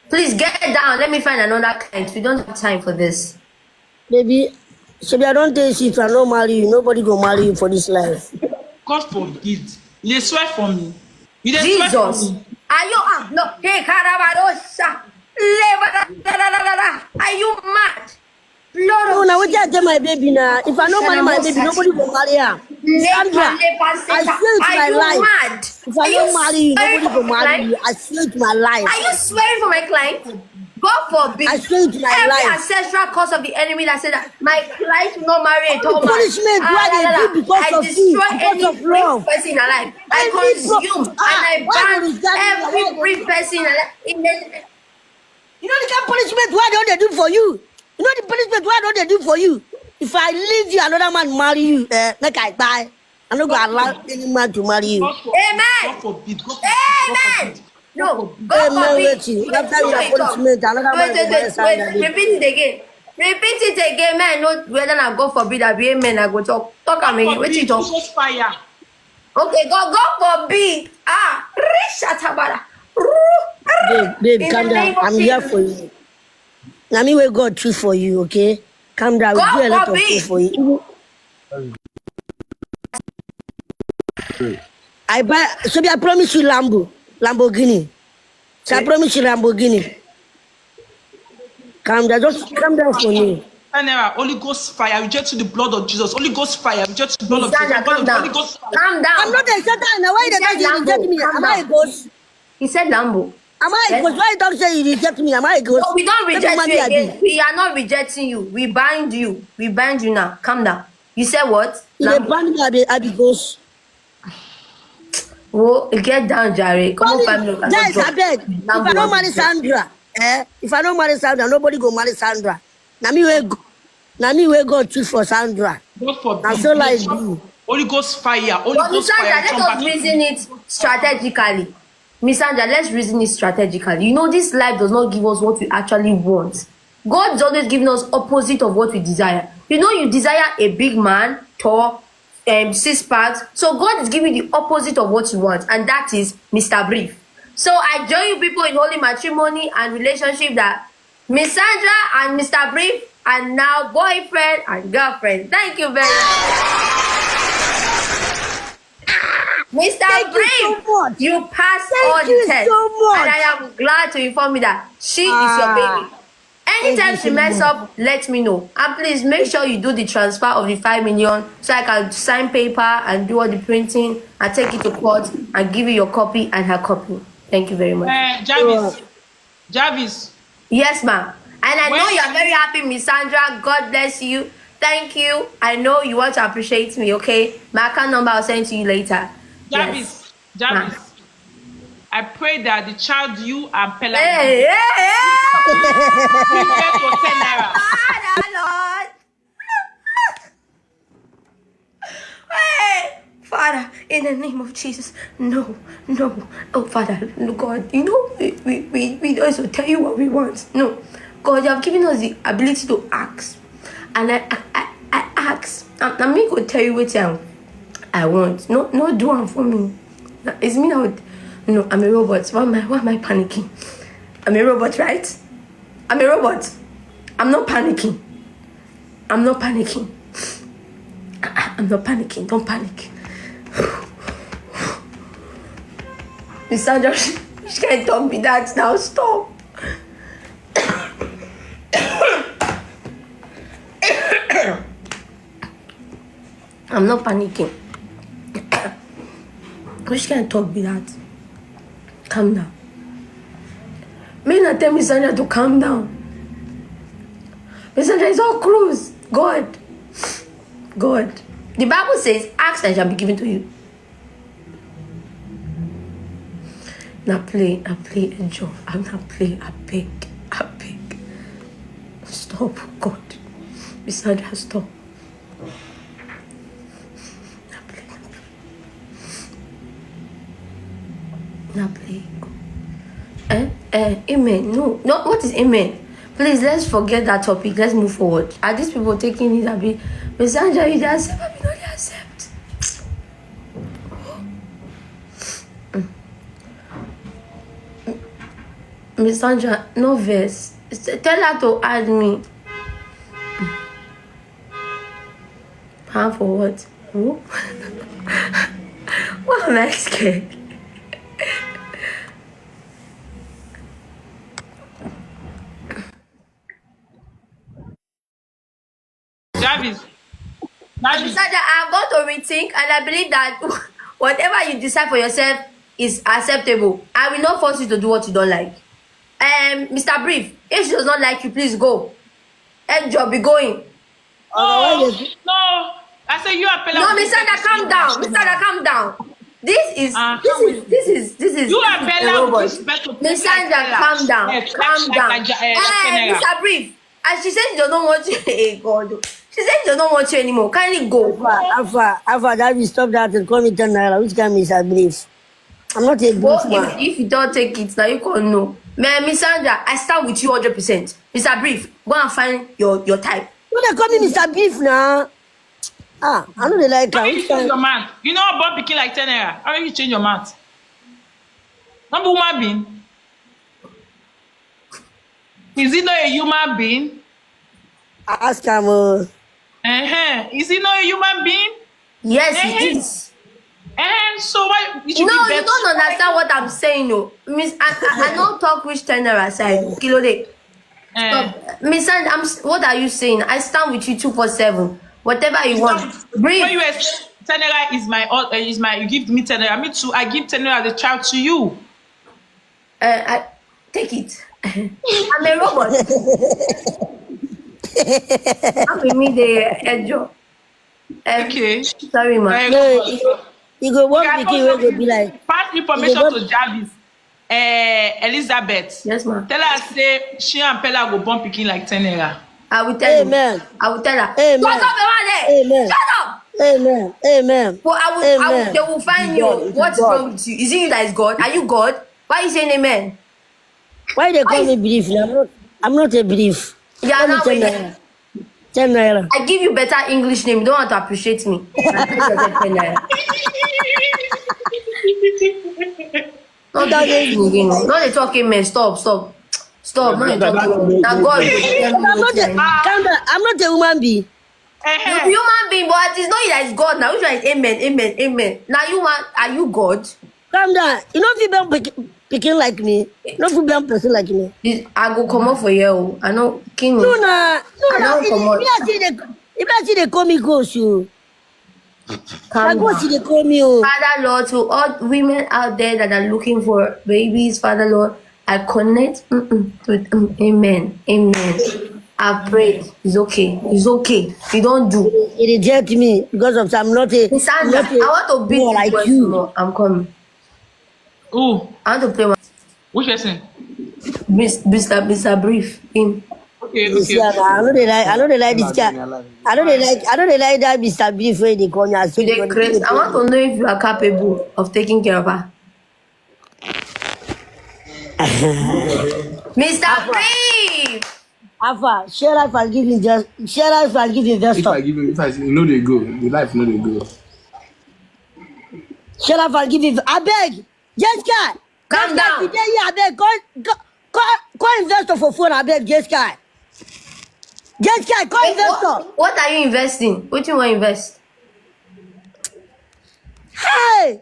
S1: Please get down. Let me find another client. We don't have time for this.
S6: Baby, so I don't tell you if I don't marry you, nobody go marry you for this life.
S2: God forbid. You swear for me. You dey swear for
S1: Jesus.
S2: me.
S1: Are you no? Hey, Carabarosa. Are you mad? Lord
S6: No,
S1: of
S6: now what you tell my baby now? If I don't marry my baby, nobody go marry her. Sandra, I swear to my life.
S1: Mad?
S6: If I don't marry you, nobody go marry you. I swear to my life.
S1: Are you swearing for my client? God forbid.
S6: I swear to my
S1: Every
S6: life.
S1: ancestral cause of the enemy that said that my client will not marry a tall man.
S6: Punishment why they do because
S1: I
S6: of
S1: destroy
S6: you,
S1: any
S6: because of love.
S1: free person in her life. I consume and I ban every free person in her life.
S6: You know the kind of punishment why don't they do for you? You know the punishment why don't they do for you? If I leave you, another man marry you, like I die. I'm not going to allow any man to marry you.
S1: Amen.
S2: God forbid. God forbid.
S1: Amen. No, God
S6: Amen.
S1: forbid.
S6: After your punishment, another man will marry Sandra.
S1: Repeat it again. Repeat it again, man. No, whether I God forbid, I be amen. I go talk. Talk
S2: God
S1: again. Wait
S2: forbid.
S1: it up.
S2: Jesus fire.
S1: Okay, God forbid. Rishatabara.
S6: Babe, calm down. I'm here for you. Now me where God choose for you, okay? Calm down. We'll do a lot of things for you. I promise you Lamborghini. So I promise you Lamborghini. Calm down, just calm down for me.
S2: 10naira, Holy Ghost fire, reject the blood of Jesus. Holy Ghost fire, reject the blood of Jesus.
S1: Sandra, calm down.
S2: Holy Ghost fire.
S1: Calm down.
S6: I'm not a Satan. Now why
S1: He
S6: you talk
S1: said
S6: you reject
S1: Lambo.
S6: me?
S1: Calm
S6: Am I a
S1: down.
S6: ghost?
S1: He said Lambo.
S6: Am I a ghost? Why you talk say you reject me? Am I a ghost?
S1: No, we don't reject
S6: Maybe
S1: you
S6: mommy
S1: again.
S6: Abi.
S1: We are not rejecting you. We bind you. We bind you now. Calm down. You said what?
S6: You dey
S1: Lambo.
S6: ban me I be ghost.
S1: Oh, get down, Jerry. Come on, family.
S6: Guys, I beg. If I don't marry Sandra, if I don't marry Sandra, nobody go marry Sandra. Now me we go choose for Sandra.
S2: God forbid.
S6: Now so like you.
S2: Holy Ghost fire, Holy
S1: But
S2: Ghost
S1: Miss
S2: fire.
S1: Sandra, let us reason it strategically. Miss Sandra, let's reason it strategically. You know, this life does not give us what we actually want. God is always giving us opposite of what we desire. You know, you desire a big man, tall, 6 packs. So God is giving the opposite of what you want, and that is Mr. Brief. So I join you people in holy matrimony and relationship that Miss Sandra and Mr. Brief are now boyfriend and girlfriend. Thank you very much. Mr.
S6: Thank you
S1: Brief,
S6: so much.
S1: you passed
S6: Thank
S1: all the
S6: you
S1: tests.
S6: so much.
S1: And I am glad to inform you that she is your baby. Anytime
S6: Thank
S1: she
S6: you so
S1: mess
S6: much.
S1: up, let me know. And please make sure you do the transfer of the 5 million so I can sign paper and do all the printing and take it to court and give you your copy and her copy. Thank you very much.
S2: Jarvis.
S1: Yes, ma'am. And I know
S2: When-
S1: you are very happy, Miss Sandra. God bless you. Thank you. I know you want to appreciate me, okay? My account number I'll send to you later.
S2: Jarvis.
S1: Yes.
S2: Jarvis. I pray that the child you and Pella
S1: Hey, hey, hey!
S2: prepare for 10naira.
S1: Father, Lord. Hey, Father, in the name of Jesus, no. Oh, Father, God, you know, we also tell you what we want. No, God, you have given us the ability to ask. And I ask. I'm going to tell you what I want. No, do one for me. It's me now. No, I'm a robot. Why am I panicking? I'm a robot, right? I'm a robot. I'm not panicking. I'm not panicking. Don't panic. Miss Sandra, she can't talk me that now. Stop. I'm not panicking. She can't talk me that. Calm down. May not tell Miss Sandra to calm down. Miss Sandra is all cruise. God. The Bible says, ask and it shall be given to you. Now play, enjoy. I'm not play, I beg. Stop, God. Miss Sandra, stop. Now play. Amen. No, what is amen? Please, let's forget that topic. Let's move forward. Are these people taking it a bit? Miss Sandra, you just accept, I don't accept. Miss Sandra, no verse. Tell her to add me. Pound for what? Who? Why am I scared?
S2: Jarvis.
S1: Sandra, I'm going to rethink, and I believe that whatever you decide for yourself is acceptable. I will not force you to do what you don't like. Mr. Brief, if she does not like you, please go. Job, be going.
S2: No. I say you and Pella.
S1: No, Miss Sandra, calm down. Miss Sandra, calm down. This is.
S2: You and Bella will give birth to
S1: Miss Sandra, calm down.
S2: Yes,
S1: Calm down. Mr. Brief, and she said she does not want you. Hey, God. She said she does not want you anymore. Kindly go.
S6: Alpha, that will stop that and call me 10naira. Which kind is a brief? I'm not a brief
S1: Well,
S6: man.
S1: if you don't take it, now you can't know. Man, Miss Sandra, I stand with you 100%. Mr. Brief, go and find your type.
S6: You they call me Mr. Beef now. I know they like
S2: How you
S6: that.
S2: change your mouth? You know about picking like 10naira. How you change your mouth? Not a human being. Is it not a human being?
S6: Ask him.
S2: Is he not a human being?
S1: Yes, it is.
S2: And so why you should
S1: No,
S2: be
S1: you
S2: better?
S1: don't understand what I'm saying, no. Miss, I don't talk which 10naira side. Kilo day. Stop. Miss Sand, what are you saying? I stand with you 247. Whatever you want.
S2: When
S1: Breathe.
S2: you were saying 10naira is my you give me 10naira. Me too. I give 10naira as a child to you.
S1: I take it. I'm a robot. I'm with me the edge.
S2: Okay.
S1: Sorry, ma.
S6: No, you go one
S2: Okay, I
S6: pikin
S2: told
S6: wey go be like.
S2: pass
S6: You
S2: information
S6: go
S2: to Jarvis. Elizabeth.
S1: Yes, ma.
S2: Tell her say she and Pella go born pikin like 10naira.
S1: I will tell
S6: Amen.
S1: you. I will tell her.
S6: Amen.
S1: Shut up, Emma.
S6: Amen.
S1: Shut up.
S6: Amen. Amen.
S1: Well,
S6: Amen.
S1: they will find
S5: It's
S1: you.
S5: God, it is
S1: What is
S5: God.
S1: wrong with you? Is it you that is God? Are you God? Why are you saying amen?
S6: Why they call me belief? I'm not a belief.
S1: Yeah,
S6: Call me
S1: now
S6: 10
S1: wait.
S6: naira. 10 naira.
S1: I give you better English name. You don't want to appreciate me. I think you're getting 10naira. Not do this thing again. Not they talk amen. Stop. Stop. Not they talk amen. Now God will tell me
S6: I'm
S1: what
S6: not a,
S1: I
S6: calm down. I'm not a woman being.
S1: You be human being, but it's not you that is God. Now which one is amen. Now are you God?
S6: Calm down. You know if you be picking like me. No if you be a person like me.
S1: I go come up for you. I know king.
S6: No,
S1: I don't come out.
S6: If I see they call me ghost, you.
S1: Calm
S6: Like what
S1: down.
S6: they call me, oh.
S1: Father Lord, to all women out there that are looking for babies, Father Lord, I connect with amen. I prayed. It's okay. You don't do.
S6: They reject me because of I'm not a.
S1: Miss
S6: I'm
S1: Sandra,
S6: not
S1: I want to beat
S6: more
S1: this
S6: like
S1: boy
S6: you.
S1: some more. I'm coming.
S2: Who?
S1: I want to play my
S2: Which person?
S1: Mr. Brief. Him.
S2: Okay.
S6: You see, I know they like this guy. I know they like that Mr. Beef where they call me as
S1: You dey craze. I want to know if you are capable of taking care of her. Mr. Brief!
S6: Alpha, share life and give investor.
S7: If I give him, you know they go, the life know they go.
S6: Share life and give investor. I beg, Jessica.
S1: Calm down.
S6: Today, I beg, call investor for phone. I beg, Jessica. Call investor.
S1: What are you investing? What do you want to invest?
S6: Hey.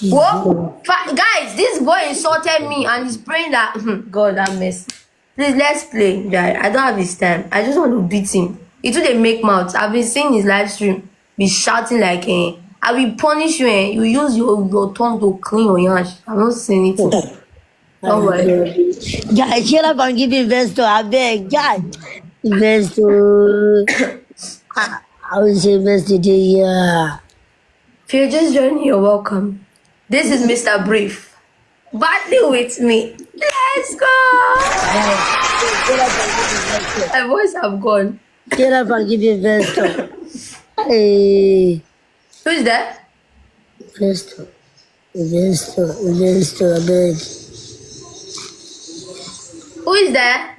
S1: What? Guys, this boy insulted me and he's praying that God have mercy. Please let's play, guys. I don't have his time. I just want to beat him. He too dey make mouth. I've been seeing his live stream. Be shouting like I will punish you. You use your tongue to clean your yansh. I'm not saying it. Don't worry.
S6: Guys, share life and give investor. I beg, guys. Investor. I will say investor today, yeah.
S1: If you're just joining, you're welcome. This is Mr. Brief. Battling with me. Let's go. My voice have gone.
S6: Share life and give investor. Hey.
S1: Who is that?
S6: Investor, I beg.
S1: Who is that?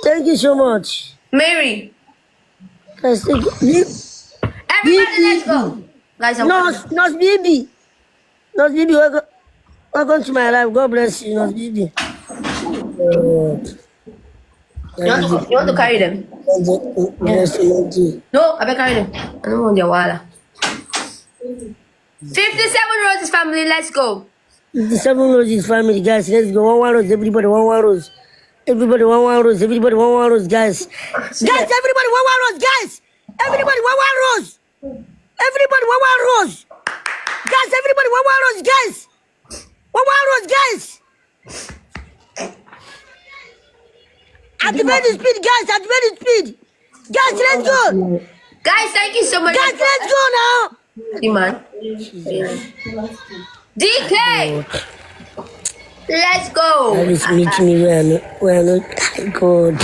S6: Thank you so much.
S1: Mary.
S6: Guys, thank you.
S1: Everybody, let's go. Guys, I'm
S6: Nurse Bibi, welcome to my life. God bless you, Nurse Bibi.
S1: You want to carry them? No, I better carry them. I don't want their water. 57 Roses family, let's go.
S6: 57 Roses family, guys. Let's go. One rose. Everybody, one rose. Everybody, one rose. Everybody, one rose, guys. Guys, everybody, one rose, guys. Everybody, one rose. Everybody, one rose. Guys, everybody, one rose, guys. One rose, guys. Activate the speed, guys. Activate the speed. Guys, let's go.
S1: Guys, thank you so much.
S6: Guys, let's go now.
S1: Man. DK! Let's go.
S6: Jarvis meet me where I not God.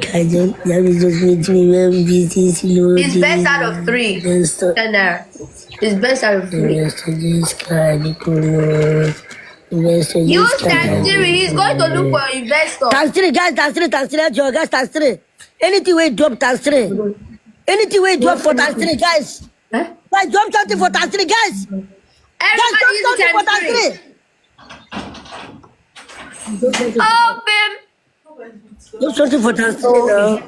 S6: Guys, Jarvis just meet me where we busy.
S1: It's best out of 3. It's best out of 3. Use times 3. He's going to look for an investor.
S6: Times 3, guys, times 3, guys, times 3. Anything we drop, times 3. Anything we drop for times 3, guys.
S1: Huh?
S6: Guys, drop something for times 3, guys.
S1: Everybody use times 3. Oh, babe.
S6: Drop something for times 3 now.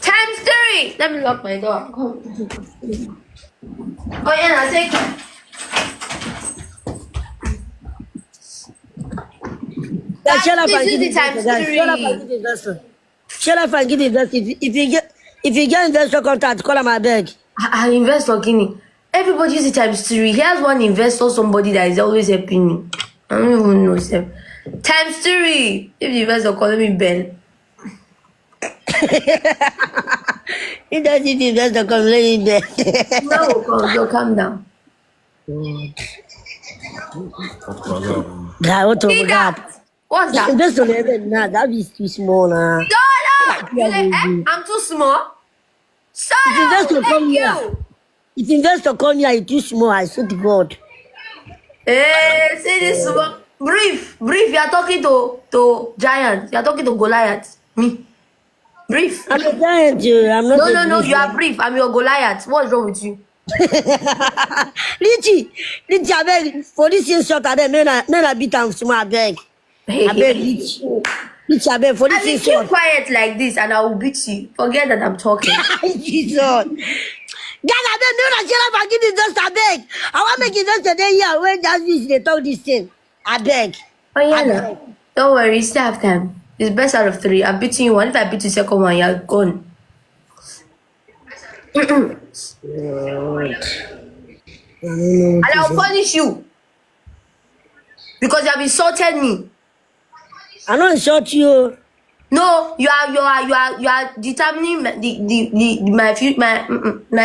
S1: Times 3. Let me lock my door. Oh yeah, I take.
S6: Guys, shut up
S1: Please
S6: and
S1: use
S6: give
S1: the times
S6: investor. Guys, shut up and
S1: 3.
S6: give investor. Shut up and give investor. If you get investor contact, call him I beg.
S1: I invest for Guinea. Everybody use the times 3. Here's one investor, somebody that is always helping me. I don't even know self. Times 3. If the investor calling me Ben.
S6: If that's if the investor come, let him beg.
S1: No, calm down.
S6: Guy, what
S1: See
S6: over
S1: that?
S6: that?
S1: What's that?
S6: Investor level, nah, that is too small, nah.
S1: No. You like, I'm too small. Shut
S6: If
S1: up.
S6: investor come
S1: Thank
S6: here,
S1: you.
S6: if investor come here, it's too small. I swear to God.
S1: Hey, say this one. Brief. You are talking to giant. You are talking to Goliath. Me. Brief.
S6: I'm a giant, I'm not a
S1: No.
S6: brief,
S1: You are
S6: man.
S1: brief. I'm your Goliath. What's wrong with you?
S6: Richie, I beg, for this year shot, I beg, men I beat him small, I beg. I beg, Richie, I beg, for
S1: I
S6: this
S1: will
S6: year
S1: keep
S6: shot.
S1: quiet like this and I will beat you. Forget that I'm talking.
S6: Jesus. Guys, I beg, no, I shut up and give it just, I beg. I want to make it just today here when Jarvis, they talk this thing. I beg.
S1: Oh yeah, no. Don't worry, you still have time. It's best out of 3. I'm beating you one. If I beat you second one, you're gone. And I'll punish you because you have insulted me.
S6: I don't insult you.
S1: No, you are determining my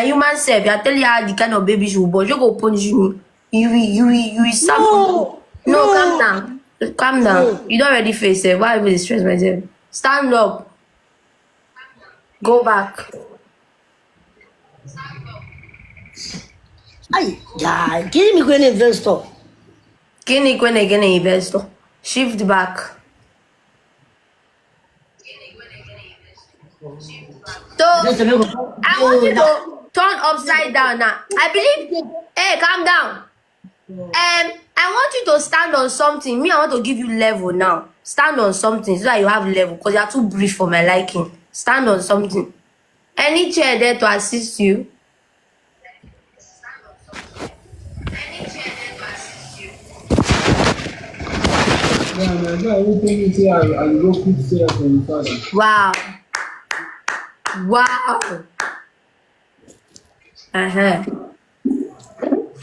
S1: human self. You are telling her the kind of baby she will born. You go punish me. You will stop. No, calm down. Calm down.
S6: No.
S1: You don't already face it. Why would you stress myself? Stand up. Go back.
S6: Ay, yeah, give me an investor.
S1: Guinea when again investor. Shift back. So I want you to turn upside down now. I believe. Hey, calm down. I want you to stand on something. Me, I want to give you level now. Stand on something so that you have level because you are too brief for my liking. Stand on something. Any chair there to assist you?
S7: Yeah, man, I everything you say, I'll go put stairs for your father.
S1: Wow.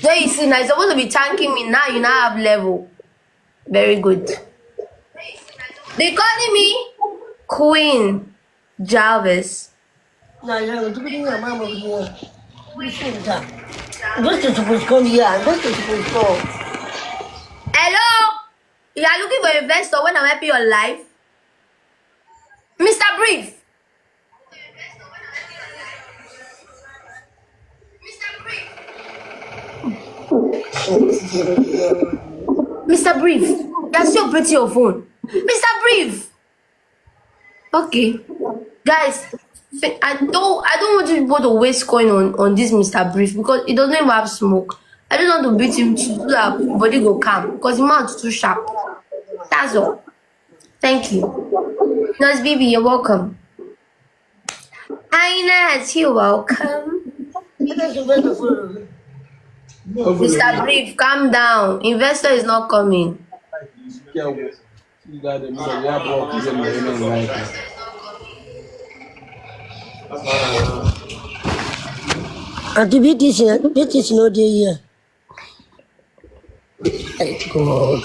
S1: There you see, now you're supposed to be thanking me. Now you now have level. Very good. They calling me Queen Jarvis.
S6: No, you're doing your mama here. Investor supposed to come here. Investor supposed to come.
S1: Hello? You are looking for an investor when I'm helping your life? Mr. Brief. Mr. Brief. You're still operating your phone. Mr. Brief. Okay. Guys, I don't want you people to waste coin on this Mr. Brief because it doesn't even have smoke. I just want to beat him so that body go calm because his mouth is too sharp. That's all. Thank you. Nurse Baby, you're welcome. Ines, you're welcome. Mr. Brief, calm down. Investor is not coming.
S6: And to beat this no day here. Thank God.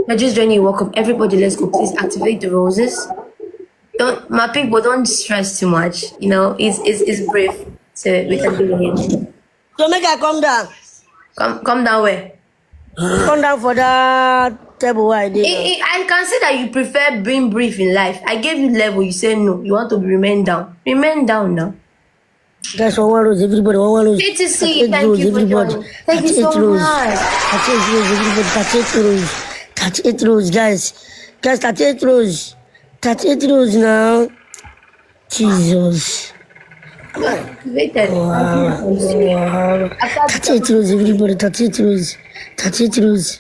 S1: You're just joining, welcome. Everybody, let's go. Please activate the roses. My people, don't stress too much. You know, it's brief. So we can do it.
S6: So make I come down.
S1: Come down where?
S6: Come down for that table where I did.
S1: I can see that you prefer being brief in life. I gave you level, you say no. You want to remain down. Remain down now.
S6: Guys, one rose, everybody, one rose.
S1: Good to see you. Thank you for joining. Thank you so much.
S6: 38 rose, everybody, 38 rose. 38 rose, guys. Guys, 38 rose. 38 rose now. Jesus.
S1: Activated.
S6: Wow. 38 rose, everybody, 38 rose. 38 rose.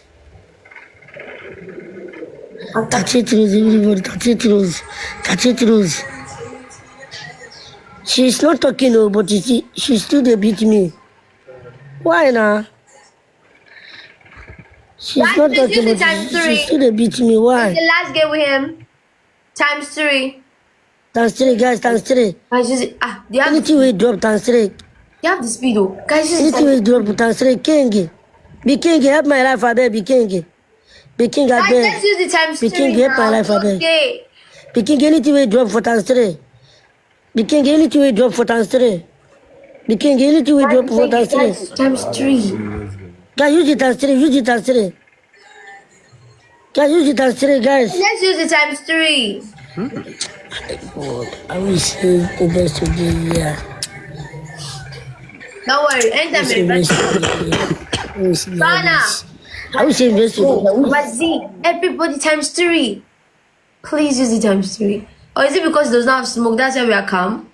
S6: 38 rose, everybody, 38 rose. 38 rose. She's not talking, no, but she still dey beat me. Why now? She's
S1: Guys,
S6: not
S1: please use
S6: talking,
S1: the
S6: but
S1: times
S6: she
S1: 3.
S6: still dey beat me. Why?
S1: It's the last game with him. Times 3.
S6: Times 3, guys, times 3.
S1: Guys, use it. They have
S6: Anything we drop, times 3.
S1: They have the speed though. Guys, use
S6: Anything we drop, times 3. King. Be king, help my life, I beg. Be king. Be king, I
S1: Guys,
S6: beg.
S1: let's use the times
S6: Be
S1: 3
S6: king, help my
S1: now.
S6: life, I beg.
S1: Okay.
S6: Be king, anything we drop for times 3. Be king, anything we drop for times 3. Be king, anything we drop for times 3.
S1: Guys, times 3.
S6: Guys, use it times 3. Use it times 3. Guys, use it times 3, guys.
S1: Let's use the times 3.
S6: God, I will say the best today, yeah.
S1: Don't worry. Anytime you're ready. Sana.
S6: I will say best today.
S1: But Z, everybody times 3. Please use the times 3. Or is it because it does not have smoke? That's why we are calm.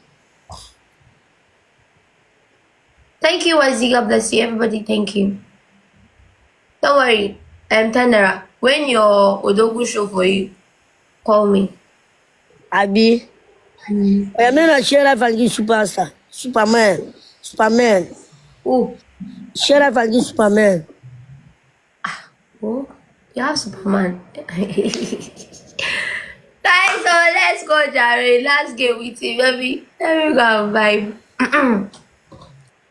S1: Thank you, YZ. God bless you. Everybody, thank you. Don't worry. 10naira. When your Odogu show for you, call me.
S6: Abi. I am not share life and give superstar. Superman.
S1: Oh,
S6: Share life and give Superman.
S1: oh, you have Superman. Guys, so let's go, Jerry. Let's get with it, baby. Let me go and vibe.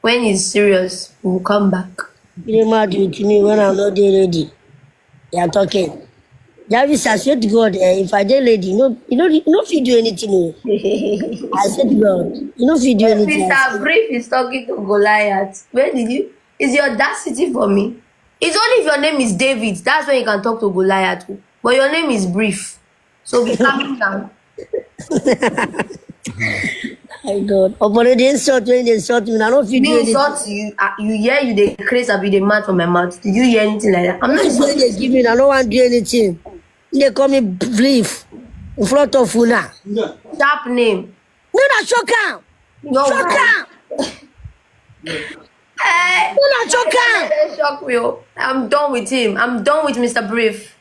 S1: When it's serious, we'll come back.
S6: You mad with me when I'm not there ready. You are talking. Jarvis, I swear to God, if I get lady, you know, if you do anything, I swear to God, you know, if you do anything.
S1: Mr. Brief is talking to Goliath. Where did you? Is your audacity for me? It's only if your name is David. That's when you can talk to Goliath. But your name is Brief. So be calming down.
S6: My God. But they insult when they insult me. I don't feel
S1: Me
S6: do anything.
S1: insult you. You hear you the craze I be the man from my mouth. Did you hear anything like that? I'm not
S6: When they give me, I don't want to do anything. They call me Brief in front of Una.
S1: sharp name.
S6: No, not Shoka.
S1: No,
S6: Shoka.
S1: Hey,
S6: No, not Shoka.
S1: shock me. I'm done with him. I'm done with Mr. Brief.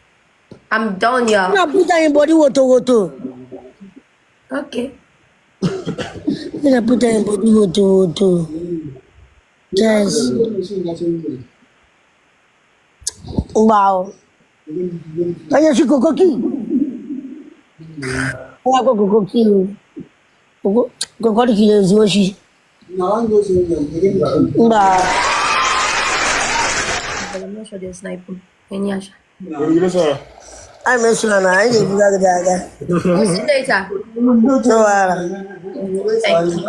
S1: I'm done, y'all.
S6: No, put that in body water.
S1: Okay.
S6: No, put that in body water. Yes. Wow. Kaya si Kokoki. Wala ko Kokoki. Kokoki le ziwashi. Wow.
S1: I'm not sure they're sniping. Any Asha.
S6: I'm a son. I ain't even got
S1: See you later.
S6: no.
S1: Thank you.